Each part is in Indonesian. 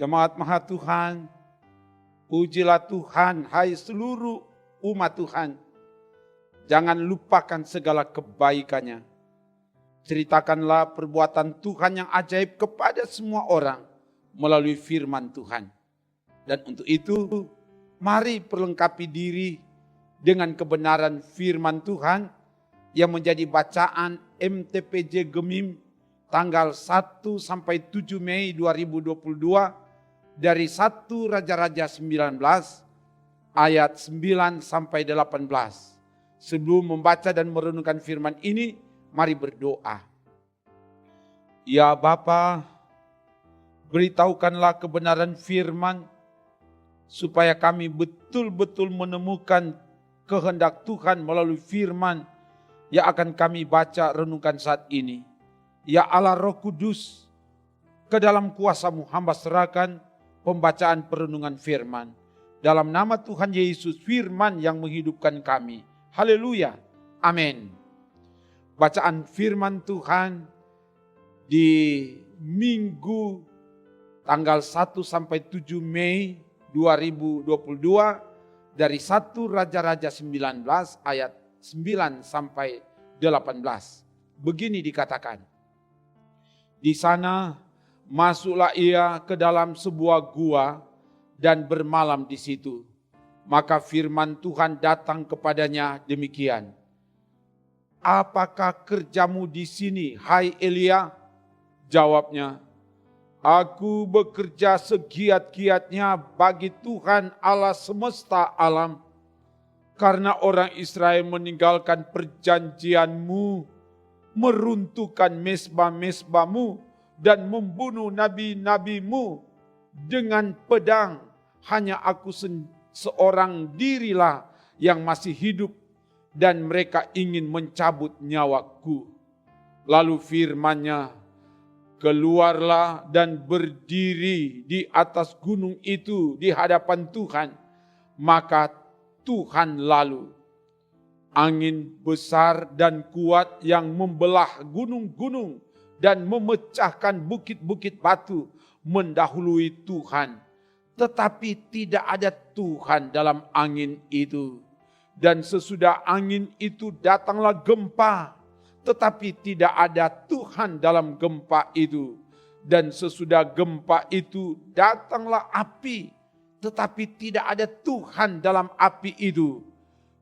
Jemaat Maha Tuhan, pujilah Tuhan, hai seluruh umat Tuhan. Jangan lupakan segala kebaikannya. Ceritakanlah perbuatan Tuhan yang ajaib kepada semua orang melalui firman Tuhan. Dan untuk itu, mari perlengkapi diri dengan kebenaran firman Tuhan yang menjadi bacaan MTPJ Gemim tanggal 1 sampai 7 Mei 2022 dari 1 Raja-Raja 19 ayat 9 sampai 18. Sebelum membaca dan merenungkan firman ini, mari berdoa. Ya Bapa, beritahukanlah kebenaran firman supaya kami betul-betul menemukan kehendak Tuhan melalui firman yang akan kami baca renungkan saat ini. Ya Allah Roh Kudus, ke dalam kuasa-Mu hamba serahkan pembacaan perenungan firman. Dalam nama Tuhan Yesus, firman yang menghidupkan kami. Haleluya. Amin. Bacaan firman Tuhan di Minggu tanggal 1 sampai 7 Mei 2022 dari 1 Raja-Raja 19 ayat 9 sampai 18. Begini dikatakan. Di sana masuklah ia ke dalam sebuah gua dan bermalam di situ. Maka firman Tuhan datang kepadanya demikian. Apakah kerjamu di sini, hai Elia? Jawabnya, aku bekerja segiat-giatnya bagi Tuhan Allah semesta alam. Karena orang Israel meninggalkan perjanjianmu, meruntuhkan mesbah-mesbahmu, dan membunuh nabi-nabimu dengan pedang. Hanya aku seorang dirilah yang masih hidup, dan mereka ingin mencabut nyawaku. Lalu firman-Nya, keluarlah dan berdiri di atas gunung itu di hadapan Tuhan. Maka Tuhan lalu. Angin besar dan kuat yang membelah gunung-gunung dan memecahkan bukit-bukit batu mendahului Tuhan. Tetapi tidak ada Tuhan dalam angin itu. Dan sesudah angin itu datanglah gempa. Tetapi tidak ada Tuhan dalam gempa itu. Dan sesudah gempa itu datanglah api. Tetapi tidak ada Tuhan dalam api itu.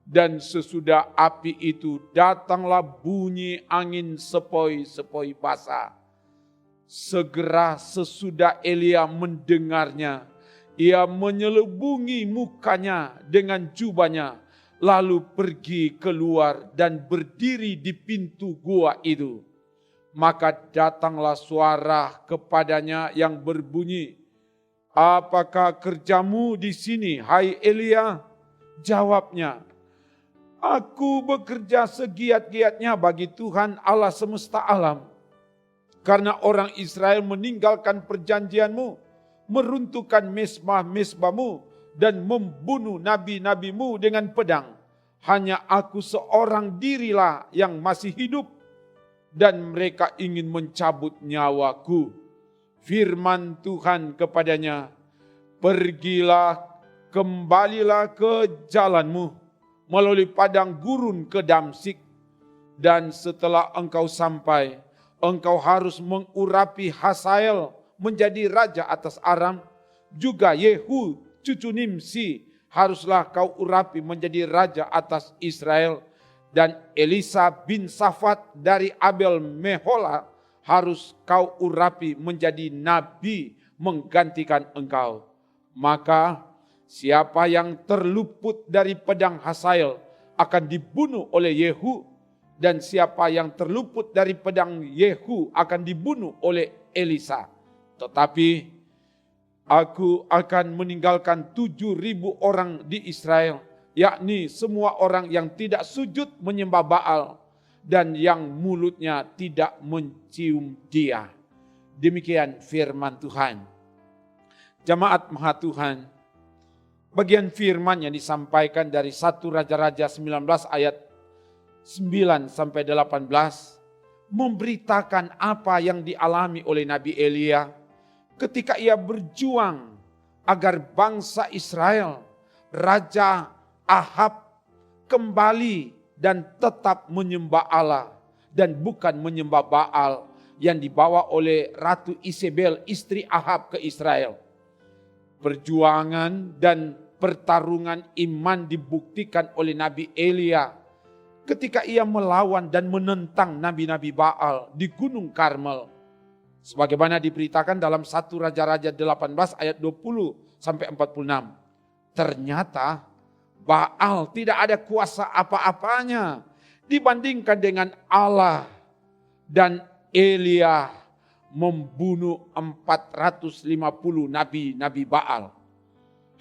Dan sesudah api itu datanglah bunyi angin sepoi-sepoi basah. Segera sesudah Elia mendengarnya, ia menyelubungi mukanya dengan jubahnya, lalu pergi keluar dan berdiri di pintu gua itu. Maka datanglah suara kepadanya yang berbunyi, apakah kerjamu di sini, hai Elia? Jawabnya, aku bekerja segiat-giatnya bagi Tuhan Allah semesta alam. Karena orang Israel meninggalkan perjanjianmu, meruntuhkan mesbah-mesbahmu, dan membunuh nabi-nabimu dengan pedang. Hanya aku seorang dirilah yang masih hidup, dan mereka ingin mencabut nyawaku. Firman Tuhan kepadanya, pergilah, kembalilah ke jalanmu, melalui padang gurun ke Damsyik, dan setelah engkau sampai, engkau harus mengurapi Hazael menjadi raja atas Aram, juga Yehu cucu Nimsi haruslah kau urapi menjadi raja atas Israel, dan Elisa bin Safat dari Abel Mehola harus kau urapi menjadi nabi menggantikan engkau. Maka siapa yang terluput dari pedang Hazael akan dibunuh oleh Yehu, dan siapa yang terluput dari pedang Yehu akan dibunuh oleh Elisa. Tetapi aku akan meninggalkan 7.000 orang di Israel, yakni semua orang yang tidak sujud menyembah Baal dan yang mulutnya tidak mencium dia. Demikian firman Tuhan. Jemaat Maha Tuhan, bagian firman yang disampaikan dari 1 Raja-Raja 19 ayat 9 sampai 18 memberitakan apa yang dialami oleh Nabi Elia ketika ia berjuang agar bangsa Israel, Raja Ahab kembali dan tetap menyembah Allah dan bukan menyembah Baal yang dibawa oleh Ratu Isabel, istri Ahab, ke Israel. Perjuangan dan pertarungan iman dibuktikan oleh Nabi Elia ketika ia melawan dan menentang nabi-nabi Baal di Gunung Karmel. Sebagaimana diberitakan dalam 1 Raja-Raja 18 ayat 20 sampai 46. Ternyata Baal tidak ada kuasa apa-apanya dibandingkan dengan Allah, dan Elia membunuh 450 nabi-nabi Baal.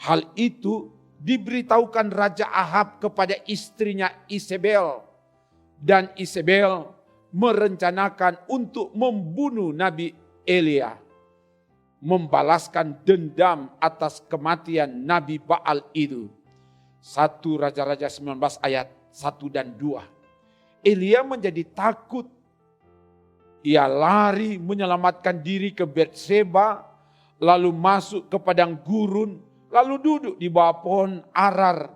Hal itu diberitahukan Raja Ahab kepada istrinya Isabel, dan Isabel merencanakan untuk membunuh Nabi Elia, membalaskan dendam atas kematian Nabi Baal itu. 1 Raja-Raja 19 ayat 1 dan 2. Elia menjadi takut. Ia lari menyelamatkan diri ke Betseba, lalu masuk ke padang gurun, lalu duduk di bawah pohon arar.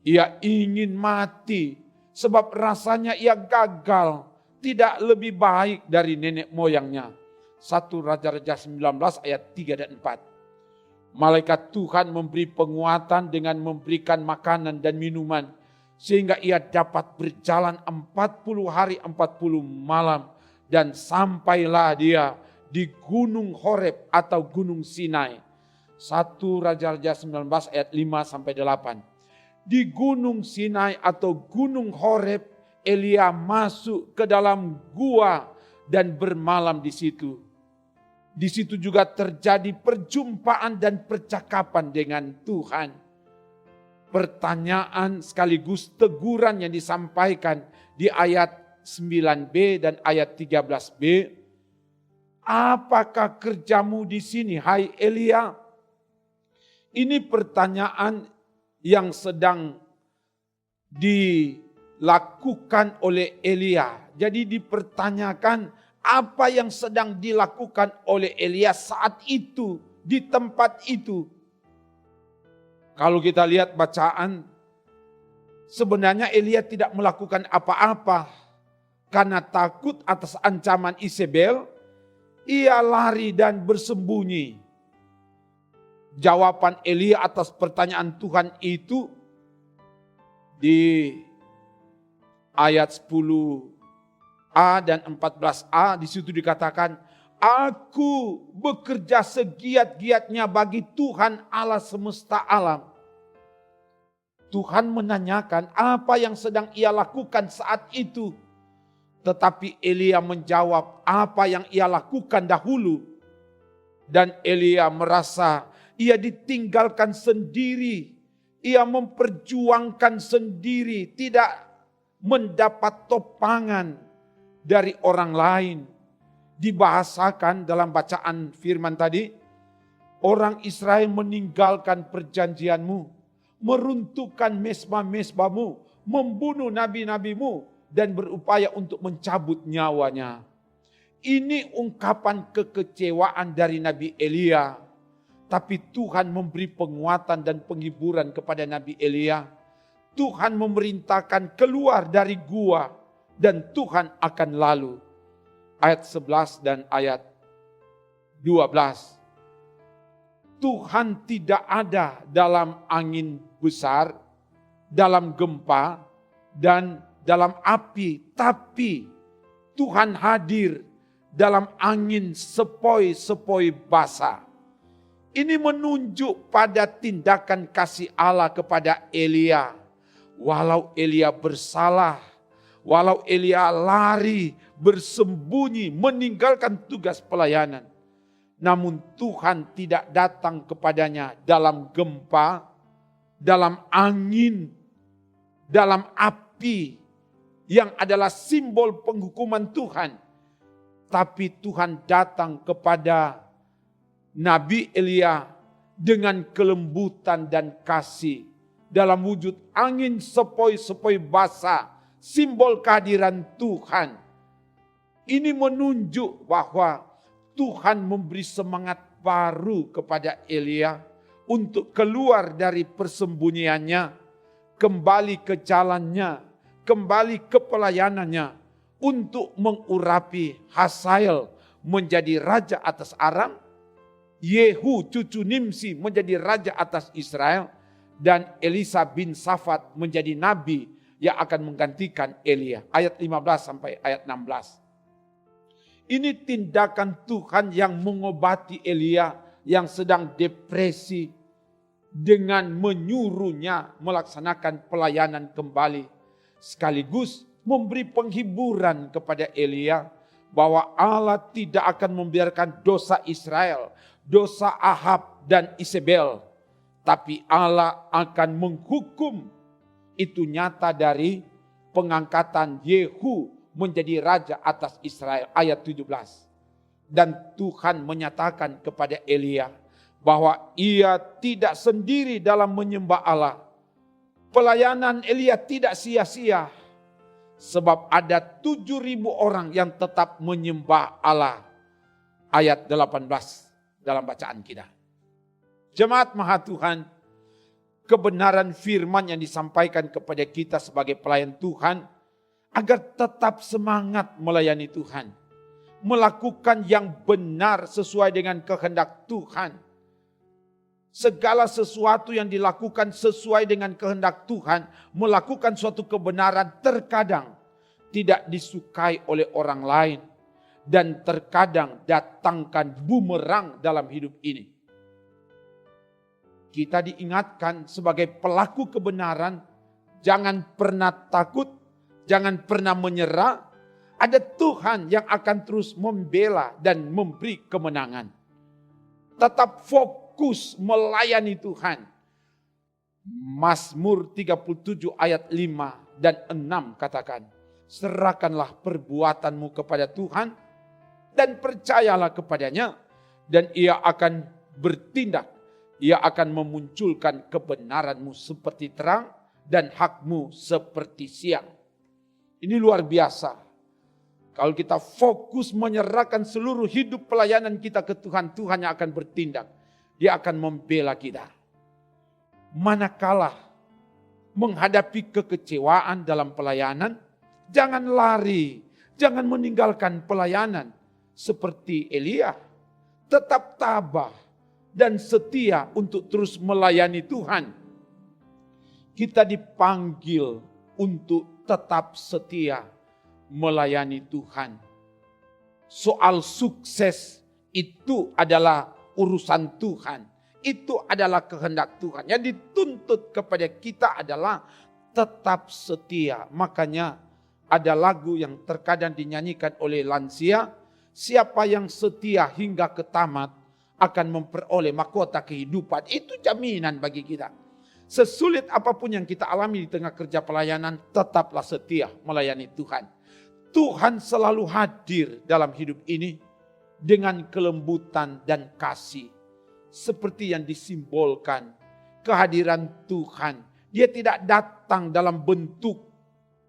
Ia ingin mati sebab rasanya ia gagal, tidak lebih baik dari nenek moyangnya. 1 Raja-Raja 19 ayat 3 dan 4. Malaikat Tuhan memberi penguatan dengan memberikan makanan dan minuman, sehingga ia dapat berjalan 40 hari 40 malam, dan sampailah dia di Gunung Horeb atau Gunung Sinai. 1 Raja-Raja 19 ayat 5 sampai 8. Di Gunung Sinai atau Gunung Horeb, Elia masuk ke dalam gua dan bermalam di situ. Di situ juga terjadi perjumpaan dan percakapan dengan Tuhan. Pertanyaan sekaligus teguran yang disampaikan di ayat 9b dan ayat 13b. Apakah kerjamu di sini, hai Elia? Ini pertanyaan yang sedang dilakukan oleh Elia. Jadi dipertanyakan apa yang sedang dilakukan oleh Elia saat itu, di tempat itu. Kalau kita lihat bacaan, sebenarnya Elia tidak melakukan apa-apa. Karena takut atas ancaman Isabel, ia lari dan bersembunyi. Jawaban Elia atas pertanyaan Tuhan itu di ayat 10a dan 14a, di situ dikatakan, aku bekerja segiat-giatnya bagi Tuhan Allah semesta alam. Tuhan menanyakan apa yang sedang ia lakukan saat itu. Tetapi Elia menjawab apa yang ia lakukan dahulu. Dan Elia merasa ia ditinggalkan sendiri. Ia memperjuangkan sendiri, tidak mendapat topangan dari orang lain. Dibahasakan dalam bacaan firman tadi, orang Israel meninggalkan perjanjianmu, meruntuhkan mesbah-mesbahmu, membunuh nabi-nabimu, dan berupaya untuk mencabut nyawanya. Ini ungkapan kekecewaan dari Nabi Elia. Tapi Tuhan memberi penguatan dan penghiburan kepada Nabi Elia. Tuhan memerintahkan keluar dari gua dan Tuhan akan lalu. Ayat 11 dan ayat 12. Tuhan tidak ada dalam angin besar, dalam gempa, dan dalam api. Tapi Tuhan hadir dalam angin sepoi-sepoi basah. Ini menunjuk pada tindakan kasih Allah kepada Elia. Walau Elia bersalah, walau Elia lari, bersembunyi, meninggalkan tugas pelayanan. Namun Tuhan tidak datang kepadanya dalam gempa, dalam angin, dalam api yang adalah simbol penghukuman Tuhan. Tapi Tuhan datang kepada Nabi Elia dengan kelembutan dan kasih dalam wujud angin sepoi-sepoi basah, simbol kehadiran Tuhan. Ini menunjuk bahwa Tuhan memberi semangat baru kepada Elia untuk keluar dari persembunyiannya, kembali ke jalannya, kembali ke pelayanannya, untuk mengurapi Hazael menjadi raja atas Aram, Yehu cucu Nimsi menjadi raja atas Israel, dan Elisa bin Safat menjadi nabi yang akan menggantikan Elia. Ayat 15 sampai ayat 16. Ini tindakan Tuhan yang mengobati Elia yang sedang depresi dengan menyuruhnya melaksanakan pelayanan kembali. Sekaligus memberi penghiburan kepada Elia bahwa Allah tidak akan membiarkan dosa Israel, dosa Ahab dan Isabel, tapi Allah akan menghukum. Itu nyata dari pengangkatan Yehu menjadi raja atas Israel, ayat 17. Dan Tuhan menyatakan kepada Elia bahwa ia tidak sendiri dalam menyembah Allah. Pelayanan Elia tidak sia-sia, sebab ada 7.000 orang yang tetap menyembah Allah. Ayat 18 dalam bacaan kita. Jemaat Maha Tuhan, kebenaran firman yang disampaikan kepada kita sebagai pelayan Tuhan, agar tetap semangat melayani Tuhan, melakukan yang benar sesuai dengan kehendak Tuhan. Segala sesuatu yang dilakukan sesuai dengan kehendak Tuhan, melakukan suatu kebenaran terkadang tidak disukai oleh orang lain, dan terkadang datangkan bumerang dalam hidup ini. Kita diingatkan sebagai pelaku kebenaran, jangan pernah takut, jangan pernah menyerah. Ada Tuhan yang akan terus membela dan memberi kemenangan. Tetap fokus melayani Tuhan. Mazmur 37 ayat 5 dan 6 katakan, serahkanlah perbuatanmu kepada Tuhan dan percayalah kepadanya, dan ia akan bertindak. Ia akan memunculkan kebenaranmu seperti terang dan hakmu seperti siang. Ini luar biasa. Kalau kita fokus menyerahkan seluruh hidup pelayanan kita ke Tuhan, Tuhan yang akan bertindak. Dia akan membela kita. Manakala menghadapi kekecewaan dalam pelayanan, jangan lari, jangan meninggalkan pelayanan. Seperti Elia, tetap tabah dan setia untuk terus melayani Tuhan. Kita dipanggil untuk tetap setia melayani Tuhan. Soal sukses itu adalah urusan Tuhan. Itu adalah kehendak Tuhan. Yang dituntut kepada kita adalah tetap setia. Makanya ada lagu yang terkadang dinyanyikan oleh lansia, siapa yang setia hingga ke tamat akan memperoleh mahkota kehidupan. Itu jaminan bagi kita. Sesulit apapun yang kita alami di tengah kerja pelayanan, tetaplah setia melayani Tuhan. Tuhan selalu hadir dalam hidup ini dengan kelembutan dan kasih. Seperti yang disimbolkan kehadiran Tuhan. Dia tidak datang dalam bentuk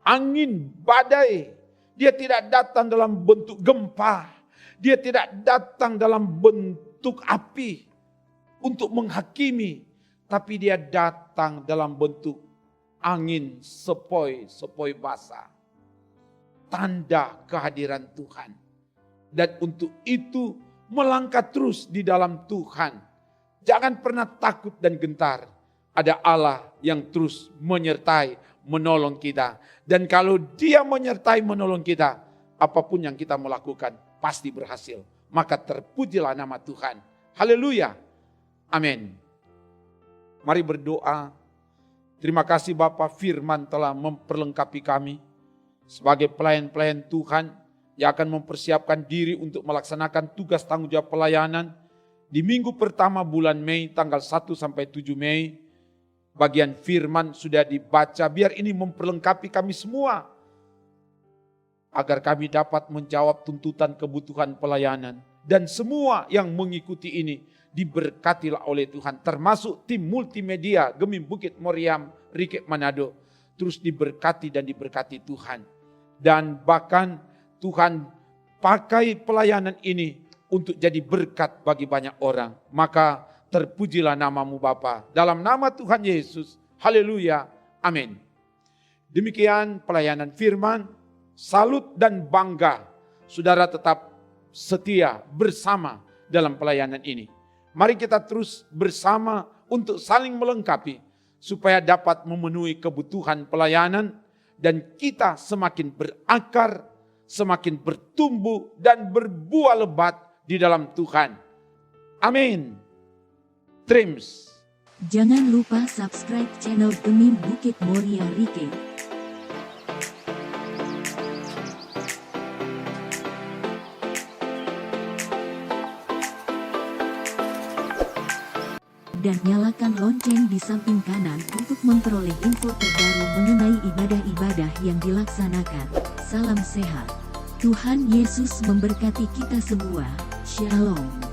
angin badai. Dia tidak datang dalam bentuk gempa. Dia tidak datang dalam bentuk api untuk menghakimi, tapi dia datang dalam bentuk angin sepoi-sepoi basah. Tanda kehadiran Tuhan. Dan untuk itu melangkah terus di dalam Tuhan. Jangan pernah takut dan gentar. Ada Allah yang terus menyertai, menolong kita. Dan kalau dia menyertai, menolong kita, apapun yang kita melakukan pasti berhasil. Maka terpujilah nama Tuhan. Haleluya. Amin. Mari berdoa. Terima kasih Bapa, firman telah memperlengkapi kami sebagai pelayan-pelayan Tuhan yang akan mempersiapkan diri untuk melaksanakan tugas tanggung jawab pelayanan di minggu pertama bulan Mei, tanggal 1 sampai 7 Mei. Bagian firman sudah dibaca, biar ini memperlengkapi kami semua agar kami dapat menjawab tuntutan kebutuhan pelayanan. Dan semua yang mengikuti ini diberkatilah oleh Tuhan. Termasuk tim multimedia Gemim Bukit Moriam, Rikek Manado. Terus diberkati dan diberkati Tuhan. Dan bahkan Tuhan pakai pelayanan ini untuk jadi berkat bagi banyak orang. Maka terpujilah namamu Bapa. Dalam nama Tuhan Yesus, haleluya, amin. Demikian pelayanan firman, salut dan bangga saudara tetap setia bersama dalam pelayanan ini. Mari kita terus bersama untuk saling melengkapi supaya dapat memenuhi kebutuhan pelayanan dan kita semakin berakar, semakin bertumbuh dan berbuah lebat di dalam Tuhan. Amin. Trims. Jangan lupa subscribe channel Demi Bukit Moria Rike. Dan nyalakan lonceng di samping kanan untuk memperoleh info terbaru mengenai ibadah-ibadah yang dilaksanakan. Salam sehat. Tuhan Yesus memberkati kita semua. Shalom.